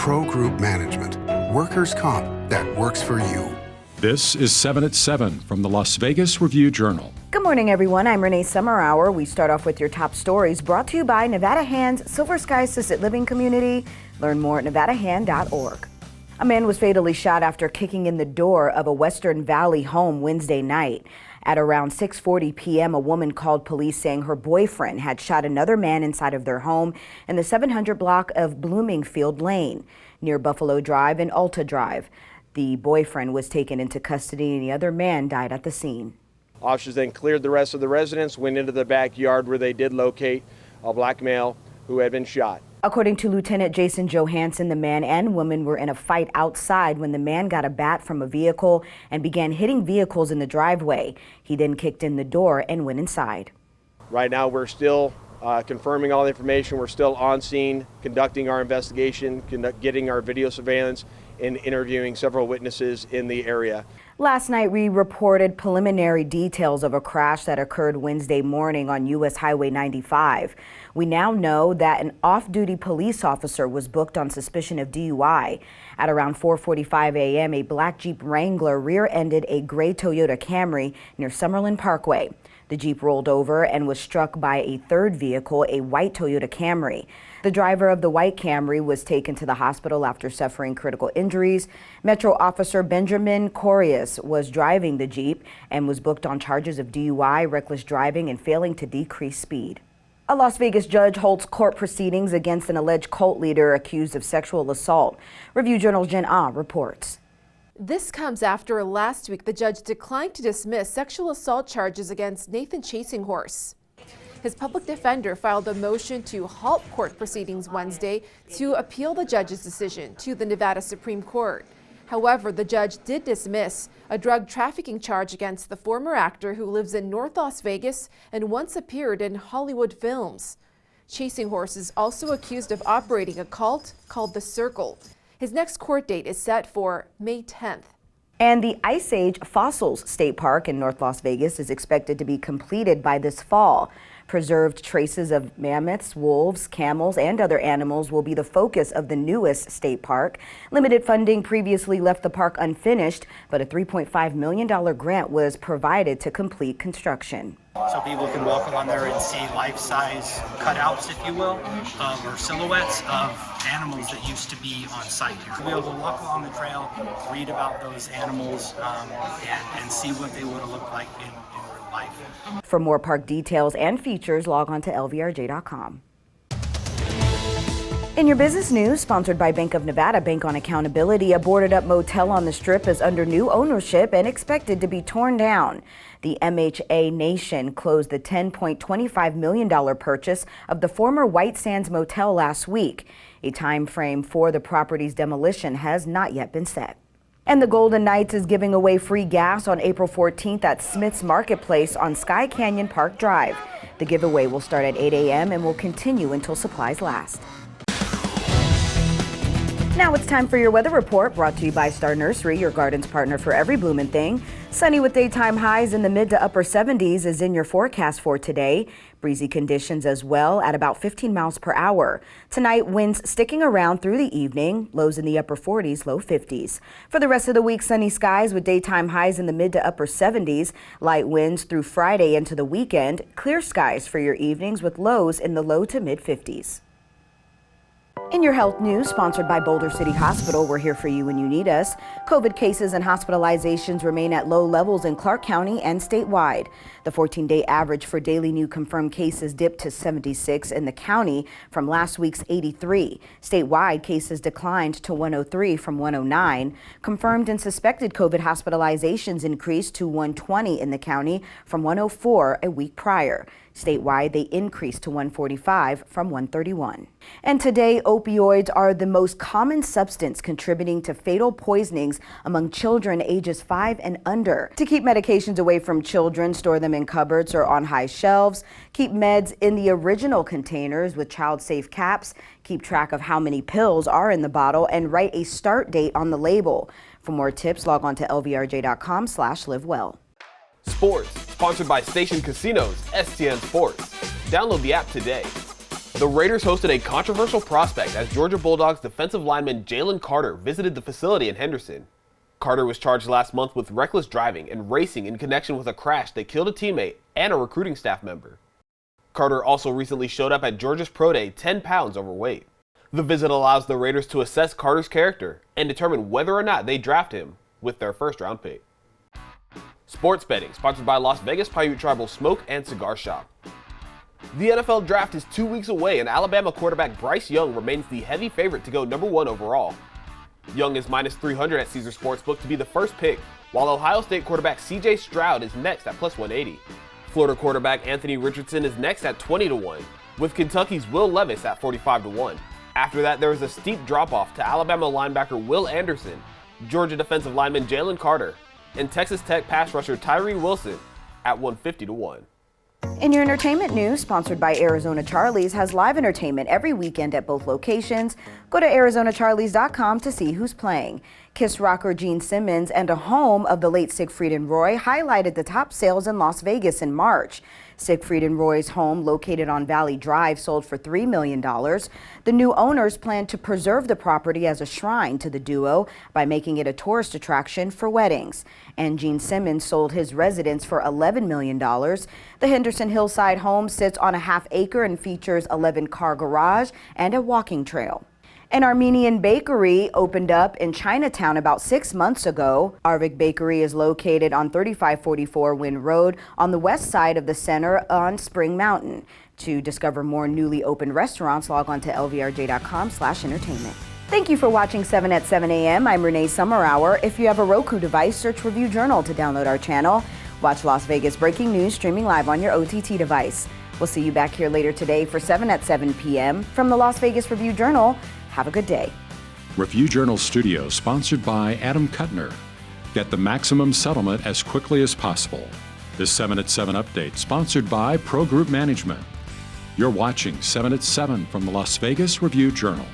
Pro Group Management. Workers' comp that works for you. This is 7 at 7 from the Las Vegas Review-Journal. Good morning, everyone. I'm Renee Summerhour. We start off with your top stories brought to you by Nevada Hand's Silver Sky Assisted Living Community. Learn more at nevadahand.org. A man was fatally shot after kicking in the door of a Western Valley home Wednesday night. At around 6:40 p.m., a woman called police saying her boyfriend had shot another man inside of their home in the 700 block of Bloomingfield Lane near Buffalo Drive and Alta Drive. The boyfriend was taken into custody and the other man died at the scene. Officers then cleared the rest of the residence, went into the backyard where they did locate a black male who had been shot. According to Lieutenant Jason Johansson, the man and woman were in a fight outside when the man got a bat from a vehicle and began hitting vehicles in the driveway. He then kicked in the door and went inside. Right now we're still confirming all the information. We're still on scene, conducting our investigation, getting our video surveillance, and interviewing several witnesses in the area. Last night, we reported preliminary details of a crash that occurred Wednesday morning on U.S. Highway 95. We now know that an off-duty police officer was booked on suspicion of DUI. At around 4:45 a.m., a black Jeep Wrangler rear-ended a gray Toyota Camry near Summerlin Parkway. The Jeep rolled over and was struck by a third vehicle, a white Toyota Camry. The driver of the white Camry was taken to the hospital after suffering critical injuries. Metro Officer Benjamin Corias was driving the Jeep and was booked on charges of DUI, reckless driving, and failing to decrease speed. A Las Vegas judge holds court proceedings against an alleged cult leader accused of sexual assault. Review-Journal's Jen Ah reports. This comes after last week the judge declined to dismiss sexual assault charges against Nathan Chasinghorse. His public defender filed a motion to halt court proceedings Wednesday to appeal the judge's decision to the Nevada Supreme Court. However, the judge did dismiss a drug trafficking charge against the former actor who lives in North Las Vegas and once appeared in Hollywood films. Chasinghorse is also accused of operating a cult called The Circle. His next court date is set for May 10th. And the Ice Age Fossils State Park in North Las Vegas is expected to be completed by this fall. Preserved traces of mammoths, wolves, camels, and other animals will be the focus of the newest state park. Limited funding previously left the park unfinished, but a $3.5 million grant was provided to complete construction. So people can walk along there and see life-size cutouts, if you will, or silhouettes of animals that used to be on site here. We'll be able to walk along the trail, read about those animals, and see what they would have looked like in real life. For more park details and features, log on to lvrj.com. In your business news, sponsored by Bank of Nevada, Bank on Accountability, a boarded-up motel on the Strip is under new ownership and expected to be torn down. The MHA Nation closed the $10.25 million purchase of the former White Sands Motel last week. A time frame for the property's demolition has not yet been set. And the Golden Knights is giving away free gas on April 14th at Smith's Marketplace on Sky Canyon Park Drive. The giveaway will start at 8 a.m. and will continue until supplies last. Now it's time for your weather report, brought to you by Star Nursery, your garden's partner for every bloomin' thing. Sunny with daytime highs in the mid to upper 70s is in your forecast for today. Breezy conditions as well at about 15 miles per hour. Tonight, winds sticking around through the evening, lows in the upper 40s, low 50s. For the rest of the week, sunny skies with daytime highs in the mid to upper 70s. Light winds through Friday into the weekend. Clear skies for your evenings with lows in the low to mid 50s. In your health news, sponsored by Boulder City Hospital, we're here for you when you need us. COVID cases and hospitalizations remain at low levels in Clark County and statewide. The 14-day average for daily new confirmed cases dipped to 76 in the county from last week's 83. Statewide, cases declined to 103 from 109. Confirmed and suspected COVID hospitalizations increased to 120 in the county from 104 a week prior. Statewide, they increased to 145 from 131. And today, opioids are the most common substance contributing to fatal poisonings among children ages 5 and under. To keep medications away from children, store them in cupboards or on high shelves. Keep meds in the original containers with child-safe caps. Keep track of how many pills are in the bottle and write a start date on the label. For more tips, log on to lvrj.com/livewell. Sports, sponsored by Station Casinos, STN Sports. Download the app today. The Raiders hosted a controversial prospect as Georgia Bulldogs defensive lineman Jalen Carter visited the facility in Henderson. Carter was charged last month with reckless driving and racing in connection with a crash that killed a teammate and a recruiting staff member. Carter also recently showed up at Georgia's Pro Day 10 pounds overweight. The visit allows the Raiders to assess Carter's character and determine whether or not they draft him with their first-round pick. Sports betting, sponsored by Las Vegas Paiute Tribal Smoke and Cigar Shop. The NFL Draft is 2 weeks away, and Alabama quarterback Bryce Young remains the heavy favorite to go #1 overall. Young is -300 at Caesars Sportsbook to be the first pick, while Ohio State quarterback C.J. Stroud is next at +180. Florida quarterback Anthony Richardson is next at 20-1, with Kentucky's Will Levis at 45-1. After that, there is a steep drop-off to Alabama linebacker Will Anderson, Georgia defensive lineman Jalen Carter, and Texas Tech pass rusher Tyree Wilson at 150-1. In your entertainment news, sponsored by Arizona Charlie's, has live entertainment every weekend at both locations. Go to ArizonaCharlies.com to see who's playing. Kiss rocker Gene Simmons and a home of the late Siegfried and Roy highlighted the top sales in Las Vegas in March. Siegfried and Roy's home, located on Valley Drive, sold for $3 million. The new owners plan to preserve the property as a shrine to the duo by making it a tourist attraction for weddings. And Gene Simmons sold his residence for $11 million. The Henderson Hillside home sits on a half-acre and features 11-car garage and a walking trail. An Armenian bakery opened up in Chinatown about 6 months ago. Arvik Bakery is located on 3544 Wynn Road on the west side of the center on Spring Mountain. To discover more newly opened restaurants, log on to lvrj.com/entertainment. Thank you for watching 7 at 7 a.m. I'm Renee Summerhour. If you have a Roku device, search Review Journal to download our channel. Watch Las Vegas breaking news streaming live on your OTT device. We'll see you back here later today for 7 at 7 p.m. From the Las Vegas Review Journal. Have a good day. Review Journal Studio, sponsored by Adam Kuttner. Get the maximum settlement as quickly as possible. This 7 at 7 update, sponsored by Pro Group Management. You're watching 7 at 7 from the Las Vegas Review Journal.